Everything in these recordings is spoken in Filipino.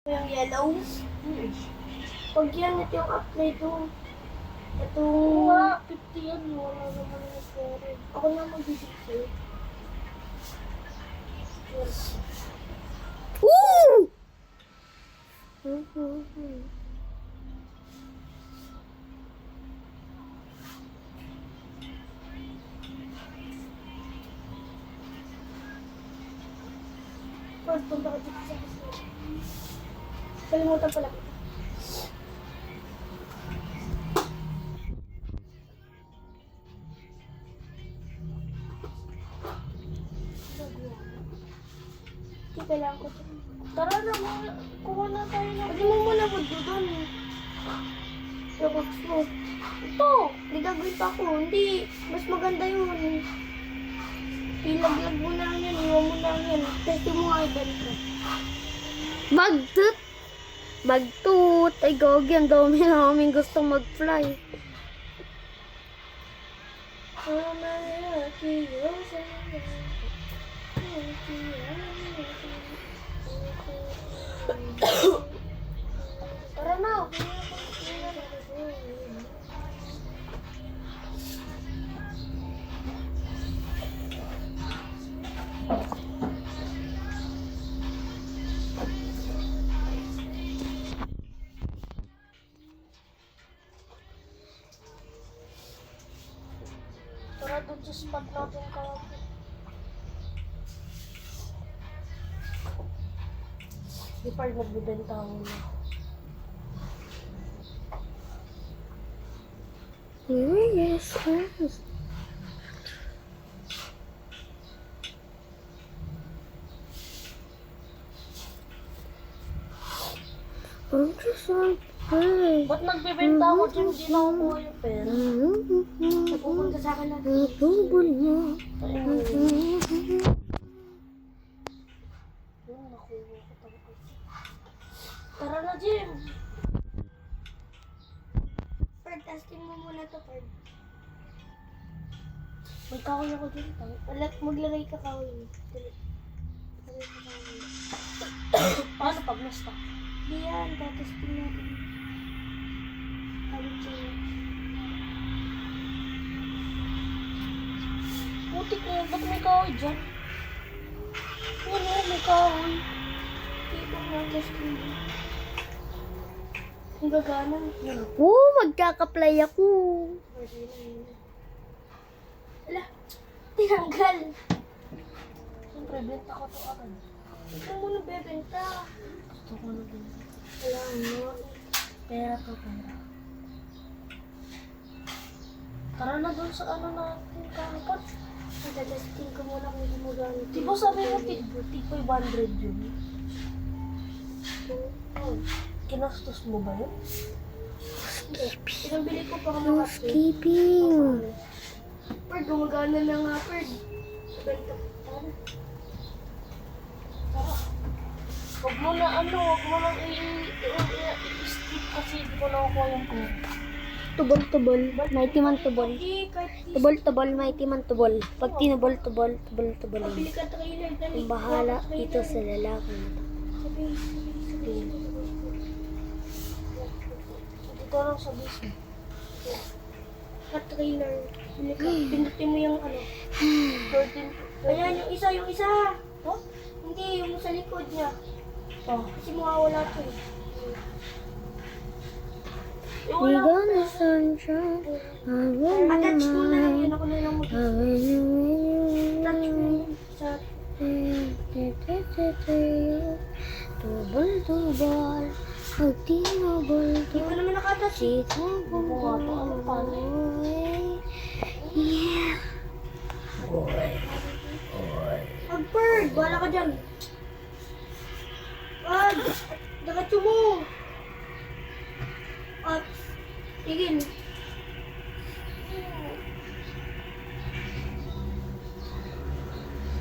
Yung yellow. Pag yan, ito yung apply to. Ito. Wala, 50 yan. Wala naman yung story. Ako na mag-display. Woo! First, punta ka dito sa kasi. Kalimutan pala kita. Kailangan ko. Tara na, kuha na tayo na. Pwede mo muna doon. Yung box mo. Ito, hindi gagawin pa ako. Hindi, mas maganda yun. Ilaglag mo na lang yan, iwan mo na lang yan. Testing mo nga ibang ko. Magtut! Magtut! Ay, gogi, ang dami namin gustong mag-fly. Tara na. Tara doon sa spot natin kahapon. Di pa rin nagbibenta ako na. Yes, yes. I'm just like play. Ba't nagbibenta ako dyan? Hindi na ako kuha yung pera. Napupunta sa akin natin. Natubol mo. Tara na, Jim. Ferd, testing mo muna to, Ferd. May kahoy ako dyan. Maglagay ka kahoy. Paano pag nasta? Di yan, tatesting natin. Sabi sa'yo. Putik mo, ba't may kahoy dyan? Ano, may kahoy. Tipong nga testing mo. Ang gagana. Yun. Oh, magkaka-play ako. Ala, tinanggal. Siyempre, benta ko ito agad. Ito mo na bebenta. Gusto ko na benta. Wala mo. Pera to, pera. Tara na dun sa ano natin kahapon. Dadasting ko muna kung gumagamit. Di ba sabi mo, tipo 500 yun? Oh. Kinastos mo ba yun? Pinambili ko pa mga Housekeeping. Perd, gumagana na nga, Perd. Benta. Tara. Huwag mo na huwag mo nang i-skip kasi hindi ko nakukuha yung code. Tubol-tubol. Mighty man tubol. Tubol-tubol, mighty man tubol. Pag tinubol-tubol, tubol-tubol. Pabili ka trailer. Ang bahala dito sa lalaki na to. Sabi. Dito lang sa base. Ka-trailer. Pindutin mo yung ano. 14. Ayan, yung isa. Oh? Hindi, yung sa likod niya. Oh. Kasi mawawala ito eh. We gonna sunshine. I will Attach mo na lang yun. Ako na lang I will Attach mo yun sa... Tubol-tubol. Pag tinubol, Hindi ko naman naka-attach eh. Yeah. Pag-bird, bahala ka dyan. Pag, dagatso mo. At, tigil.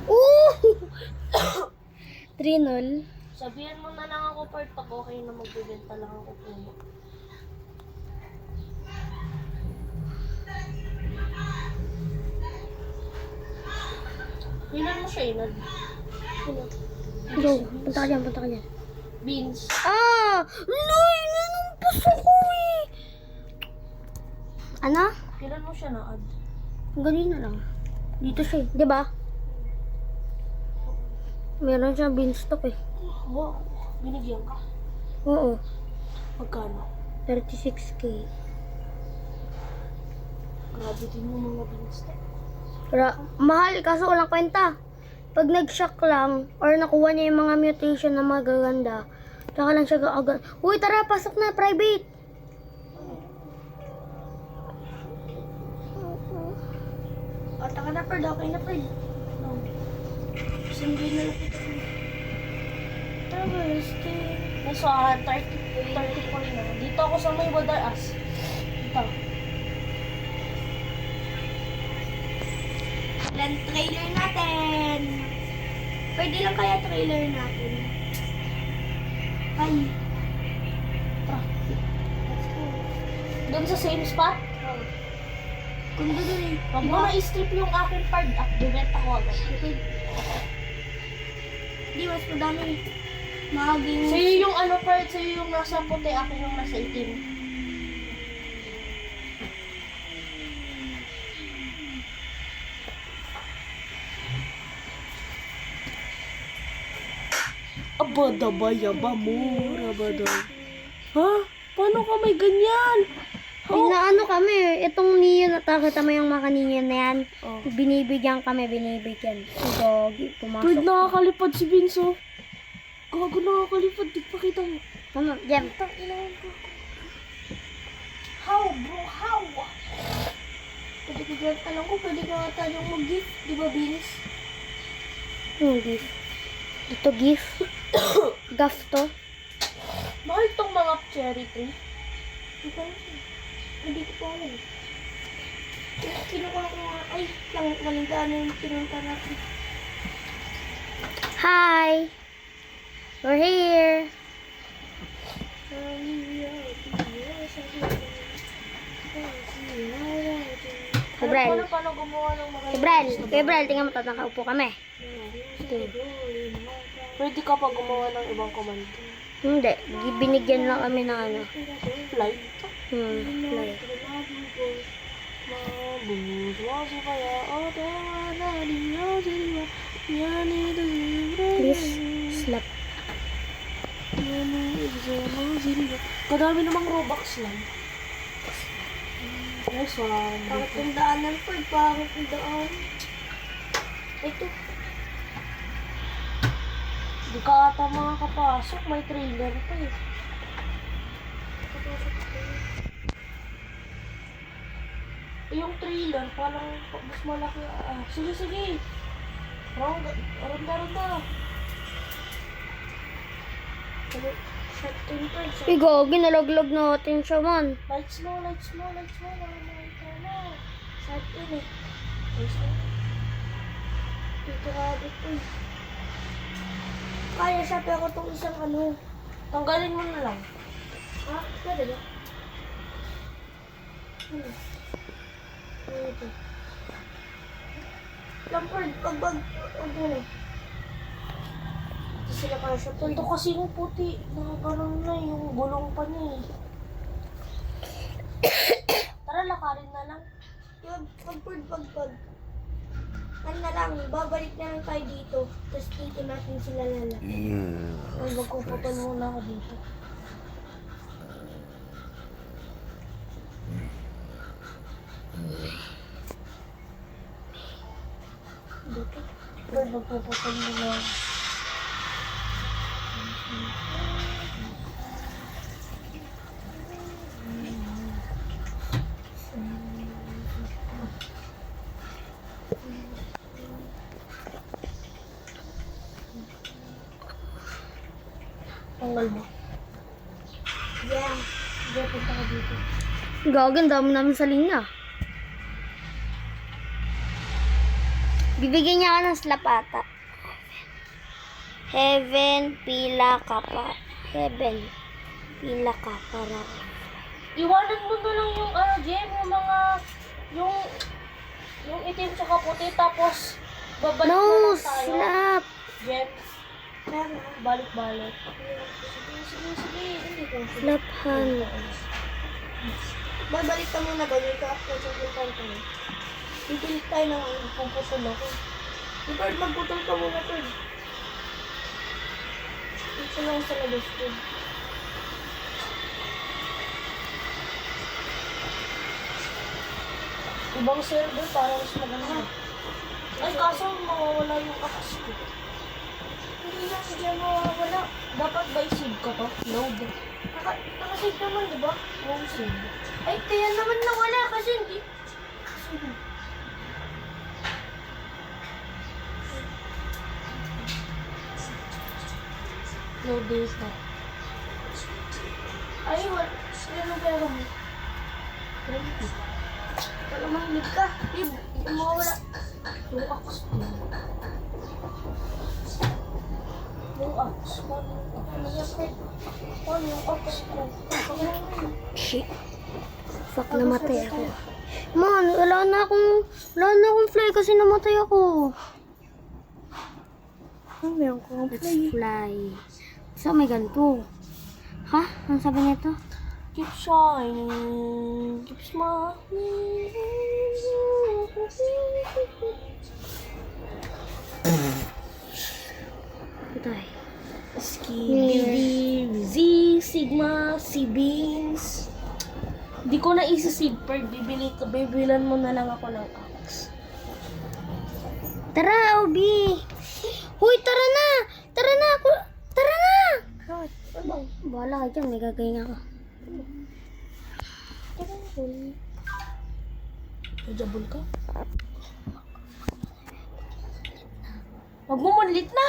Ooh! 3-0. Sabihan mo na lang ako, Perd, pag okay na magbibenta lang ako puno. Ilan mo siya, ilan? Go, punta ka dyan, punta ka dyan. Beans. Ah! Loy! Nanumpas ako eh! Ano? Kailan mo siya na-add? Ganun na lang. Dito siya eh. Di ba? Meron siyang beanstalk eh. Wow. Binigyan ka? Oo. Magkano? 36K. Grabe din yung mga beans. Mahal kaso walang kwenta. Pag nag-shock lang or nakuha niya yung mga mutation na magaganda, tsaka lang siya agad. Uy, tara, pasok na, private! O, taka na, Fred. Okay na, Fred. No. Sindi na lang ito. Nasa 34 na. Dito ako sa may Wadaras. Dito. Land trailer natin. Pwede lang kaya trailer natin. Ay. Tara. Let's go. Doon sa same spot? Oo. Kung doon eh. Huwag mo na-strip yung aking card. Bumenta ko agad. Hindi, mas madami. Maging... Sa'yo yung ano part, sa'yo yung nasa puti, akin yung nasa itim. Abada ba yaba mo? Rabada. Ha? Paano ka may ganyan? Inaano kami, itong Neon at kita mo yung mga Neon na yan. Oh. Binibigyan kami, binibigyan. Doggy, pumasok. Fred, nakakalipad si Vinso. Gago, nakakalipad. Di pa kita mo. Ano, Jem? How, bro? How? Pwede ko dyan, alam ko, pwede ka nga tayong mag-gift. Di ba, Vince? Yung gift. Ito gift. Gaff to. Mahal tong mga cherry tree. Di ba? Hindi ko pa alam. Kinukuha ko nga. Ay, malintaan na yung pinunta natin. Hi! We're here! Gabriel. Paano gumawa ng mga... Gabriel, tingnan mo, nakaupo kami. Pwede ka pa gumawa ng ibang command. Hindi, binigyan lang kami ng ano. Flight. Like. Please, slap. Kadami namang Robux lang. Nice one. Bakit yung daanan, Fred? Bakit yung daan? Ito. Di ka ata makakapasok. May trailer pa eh. Yung trailer, parang mas malaki. Sige, sige. Ronda. Igo, ginalaglog natin siya man. Lights mo. Start in eh. Dito ka dito eh. Kaya siya pero itong isang ano. Tanggalin mo na lang. Ha? Pwede ba? Ito. Lampard, pag ano. Ito sila kaya siya. Ito kasi yung puti. Nakakaroon na yung gulong pa niya eh. Tara, lakarin na lang. Yung pag. Ano na lang, babalik na lang tayo dito. Tapos dito natin sila lala. Ay, magkukupan muna ako dito. Dito. Ay, magkukupan muna ako. Tanggal mo. Yeah. Diyan, punta ka dito. Gaganda dami namin sa linya. Bibigyan niya ka ng slap ata. Heaven, pila ka pa. Heaven, pila ka para. Iwanan mo na lang yung Jem, yung mga yung itim tsaka puti tapos babalik na No, lang tayo. slap. Jem, Kaya nga. Balik-balik. Sige. Hindi ko. Left hand. Babalik ka muna ganyan ka after sa puntan ko. Pipilit tayo ng puputol ako. Ipard, magputol ka muna, Pard. Ito lang sa labas ko. Ibang server para mas maganda. Ay, kaso mawawala yung akas ko. Hindi na siya mawawala. Dapat by save ka pa. Load. Nakasave naman, di ba? Home save. Ay, kaya naman nawala kasi hindi. Load data. Ay, wala. Ano pera mo? 20. Wala mahilig ka. Hindi mawawala. Yung axe ko. Yung axe ko. Ano yung axe ko? Shit. Fuck, namatay ako. Man, wala na akong fly kasi namatay ako. Meron ko Let's fly. So, may ganito. Ha? Ano sabi nito? Keep shining. Keep smiling. Patay. Skibidi, Z, Sigma, C-Beans. Di ko na isi-save per bibilan mo na lang ako ng axe. Tara, Obi! Huy, tara na! Tara na ako! Tara na! Bahala ka dyan, may gagawin ako. Najabol ka? Huwag mo manlit na!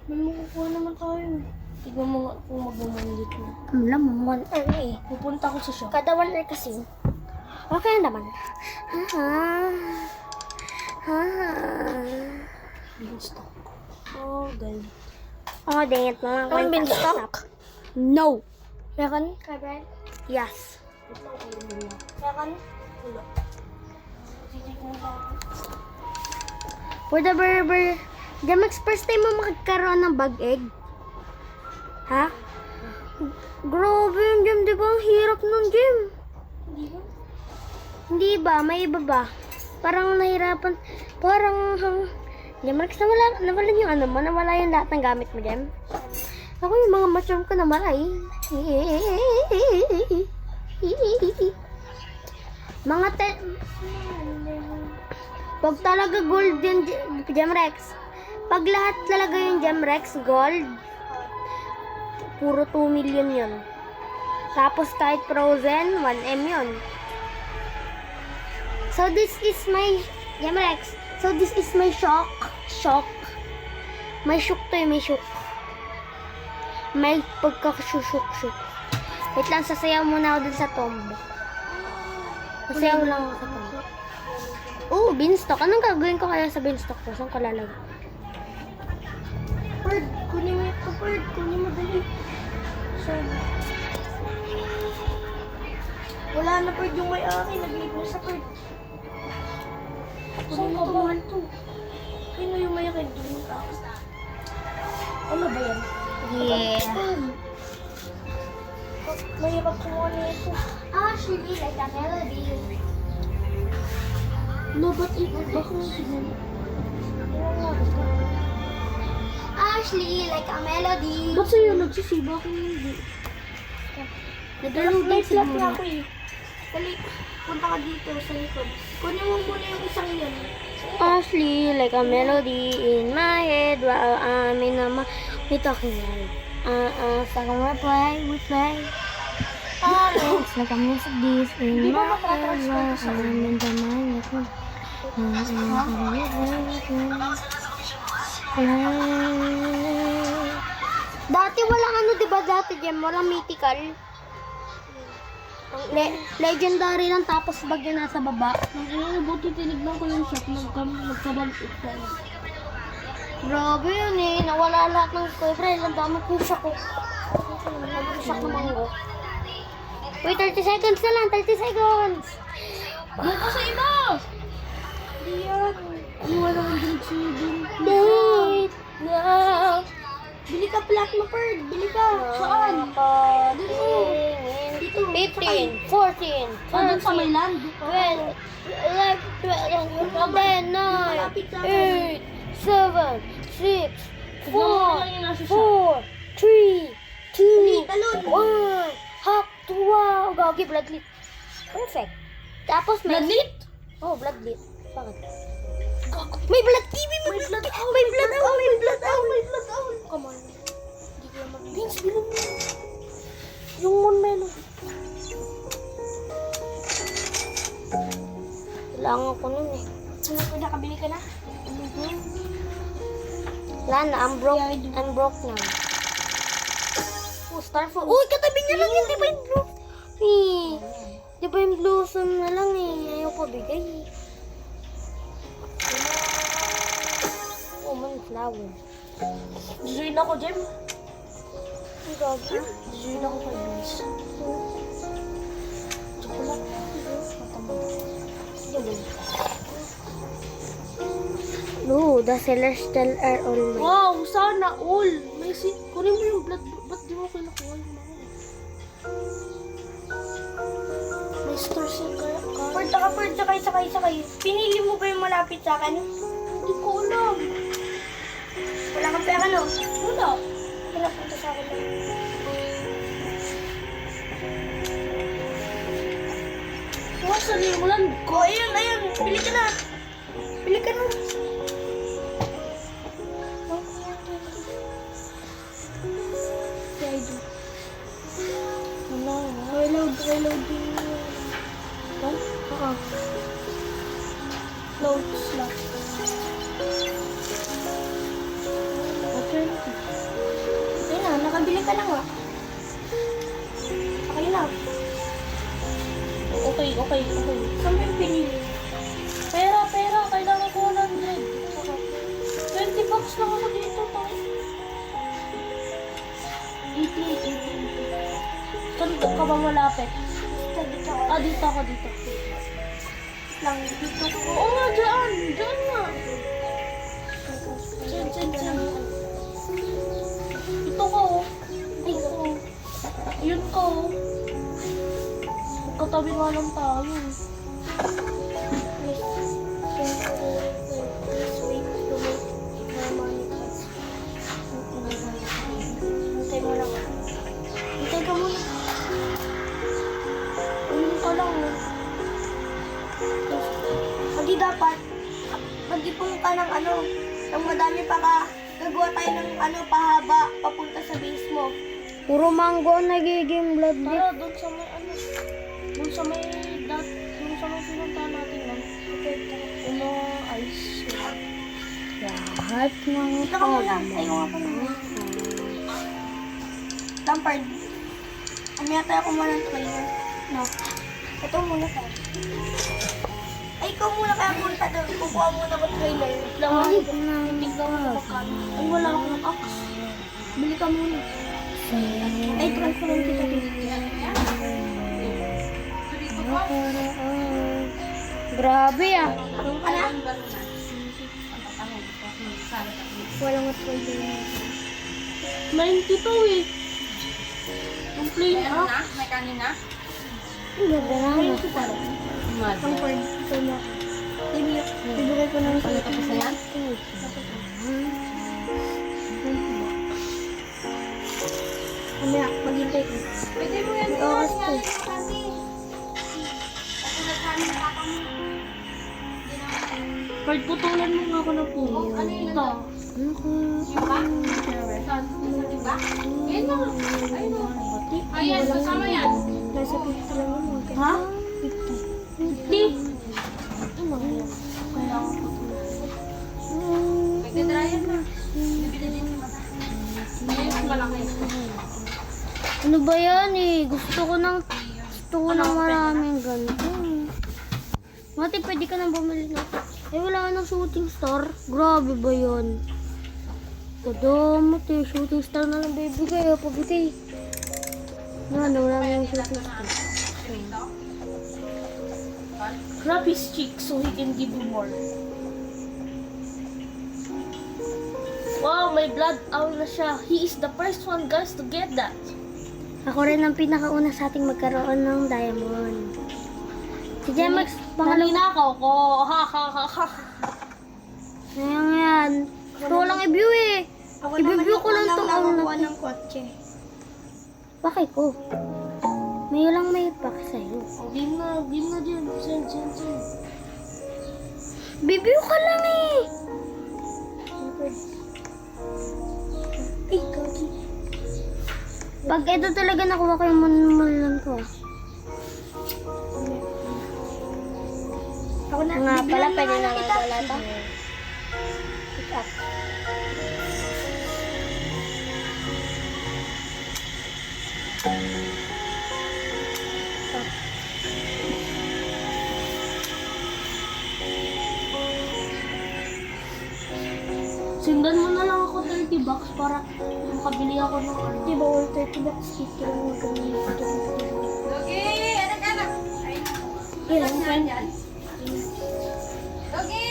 May makukuha naman tayo. Tignan mo nga kung magmamanlit na. Wala mo, 1 hour eh. Pupunta ko sa shop. Kada 1 hour kasi. Okay naman. Beanstalk. Oh, dahil. Oh, dang it. Mga Anong beanstalk? No. Meron? Kabran? Yes. Meron? Wala. Titignan ko. For the burger. Jamax, first time mo makakaroon ng bag egg? Ha? Grabe yun, Jam. Di ba? Ang hirap nun, Jam. Hindi ba? Hindi ba? May iba ba? Parang nahirapan. Parang... Jamax, nawalan yung ano mo? Nawala yung lahat ng gamit mo, Jam? Ako yung mga mushroom ko nawala eh. Mga pag talaga gold yung Gemrex. Pag lahat talaga yung Gemrex gold, puro 2 million yun. Tapos kahit frozen, 1M yun. So this is my Gemrex. So this is my shock. May shock to eh, may shock. May pagkakashusuk-shuk. Wait lang, sasayaw muna ako dun sa tombo. Sasayaw lang ako sa tombo. Oh, beanstalk. Anong gagawin ko kaya sa beanstalk ko? Saan ko lalagay? Bird, kunin mo ito, Bird. Kunin mo dali. Saan? Wala na, Bird, yung may-ari. Nag-leave na sa Bird. Saan ka ba? Sino yung may-ari? Ano ba yan? Yeah. Mahirap kumuha nito. Actually, like a melody. No, but baka siguro. Ashley, like a melody. Ba't sa'yo nagsisiba kung hindi? Nag-loading Flat siguro. na ako eh. Dali, punta ka dito sa likod. Kunin mo muna yung isang yan. Ashley, like a melody in my head while I'm in a we talking like so we play. It's like a music this in my head while I'm in the mind. Dati walang ano, diba dati Gem? Walang mythical. Legendary lang tapos bagyo nasa baba. Ang buti tinignan ko yung shop. Nagkabalit ka. Grabe yun eh. Nawala lahat ng cover. Ang dami kong shock ko. Shock ng mango. Wait, 30 seconds na lang. 30 seconds. Doon ka sa iba! Hindi yan. Iwan ang drink sa din. Date. Yeah. Bili ka black na bird. Bili ka. Saan? Dito. Dito. 15, 14, Doon sa may 13, land. 12, 11, 10, 9, 8, 7, 6, 5, 4, 3, 2, Talon. 1. Hop, wow. Gagi, bloodlit. Perfect. Tapos may... Bloodlit? Oh, bloodlit. Bakit? May blood TV, may blood owl, may blood owl, may blood owl, may blood owl. Come on. Hindi ko naman. Vince, bilhin mo. Yung Moon Melody. Kailangan ko nun eh. Ano ko nakabili ka na? Wala na, I'm broke na. Oh, Starfall. Uy, katabi niya lang yun, di ba yung blue? Di ba yung blossom na lang eh. Ayaw pa bigay eh. Oh, man, flower. Join ako, Jem. Ang gagi. Join ako kay Vince. Chocolate. No, the celestial are all mine. Wow, sana all. May kunin mo yung blood. Ba't di mo kinukuha yung mga? May store siya kaya. Bird, sakay. Pinili mo ba yung malapit sa akin? Hindi ko alam. Wala kang pera, no? Wala. Wala, punta sa akin lang. Wala sa limulan ko. Oh, ayun. Bili ka na. Bili ka na. Reload din. Load slot. Okay. Okay na, nakabili ka na nga. Okay na. Okay. Saan mo yung pinili? Pera. Kailangan ko 100. 20 bucks lang ako dito. 80. Saan ka ba malapit? Dito ako. Ah, dito ako. Lang, dito ako. Oo nga, dyan. Dyan nga. Dyan. Ito ko. Yun ko. Magkatabi nga lang tayo. Please wait to make more money. Hintay mo lang. Hintay ka muna. Yun ka lang. Hindi dapat mag-ipon ka ng ng madami pa ka. Gagawa tayo ng pahaba papunta sa base mo. Puro mango ang nagiging bloodlit. Tara, doon sa may doon sa may pinuntahan natin lang. Yung mga ice. Lahat ng Dito ka muna. Tayo nga pa muna. Lampard. Yata ako muna ng trainer. No. Ito muna tayo. Ay, ikaw muna kaya punta doon. Kukuha muna ko trainer. Kahit na Ay, wala akong axe. Bili ka muna. Ay, transfer lang kita dito. Grabe ah. Yung ka na? Walang trainer. 92 eh. Yung plain axe. May kanin na? Grabe na. Lampard. Ito na. Ibigay ko na sa Tapos na yan? Mamaya, maghintay ko. Pwede mo yan. Oras ko. Card putulan mo nga ako ng puno. Ito. Ayun na. Ayan, kasama yan. Nasa 50 lang yun. Ha? 50. Nagdadrayan na. Bibili din yung mata. Ayun, malaki. Ano ba yan eh? Gusto ko ng maraming ganito. Mati, pwede ka nang bumili na. Eh, wala ka ng shooting star. Grabe ba yun? Kadamot eh. Shooting star na lang bibigay. Pabigay. Wala na yung shooting star. Grab his cheek so he can give you more. Wow, may blood owl na siya. He is the first one, guys, to get that. Ako rin ang pinakauna sa ating magkaroon ng diamond. Si Jemax, pangalawa. Naninakaw ko. Ha, ha, ha, ha. Ngayon yan. Ito lang i-view eh. Ako naman I-review yung ko lang unang tong nakakuha ano. ng kotse. Bakit ko? May lang may pack sa'yo. Oh, game na dyan. Send. Review ka lang eh. Ay, kaki. Pag ito talaga nakuha ko yung manulan ko. Ako na. Nga pala, bibigyan pwede nga na kita. wala to. Pick up. Sindan mo na lang ako 30 bucks para makabili ako ng ano. Di ba, 130 bucks dito lang magkano ito. Logi! Anak-anak! Ay, Ilan? yan. Logi!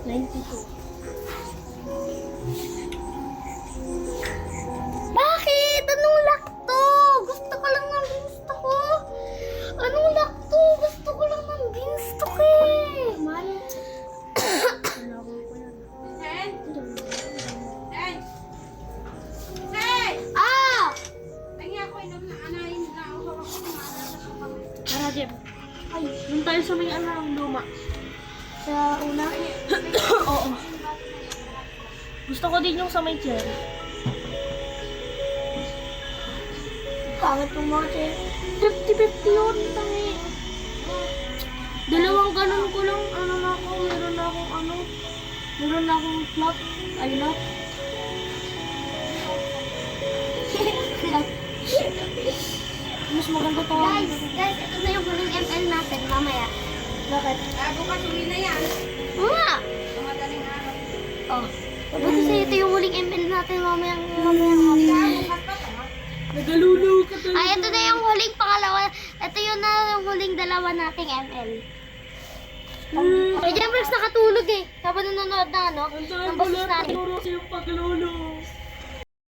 92. Bakit? Anong lock to? Gusto ko lang ng gusto ko. Anong lock to? Gusto ko lang ng gusto ko eh. Mahal. Sen! Sen! Sen! Ah! Tangi ako inom na anayin na ako ako maalala ko kami. Tara, Jem. Ay, doon tayo sa may ano, luma. Sa una. Oo. Gusto ko din yung sa may cherry. Pangit yung mga che. 50-50 yun, tangi. Dalawang ganun ko lang, ano na ako, meron na akong flop, ay lock. Mas maganda to. Guys, ito na yung huling ML natin mamaya. Bakit? Bukas uwi na yan. Nga! Sa madaling araw. Oh. Buti sa'yo ito yung huling ML natin mamaya. Bukas pa to. Nagalulaw ka talaga. Ay, ito na yung huling pangalawa. Ito yun na yung huling dalawa nating ML. Ay, Jemrex nakatulog eh. Kapag nanonood na ano, Ang ng dahil boses wala natin. turo sa yung paglulong.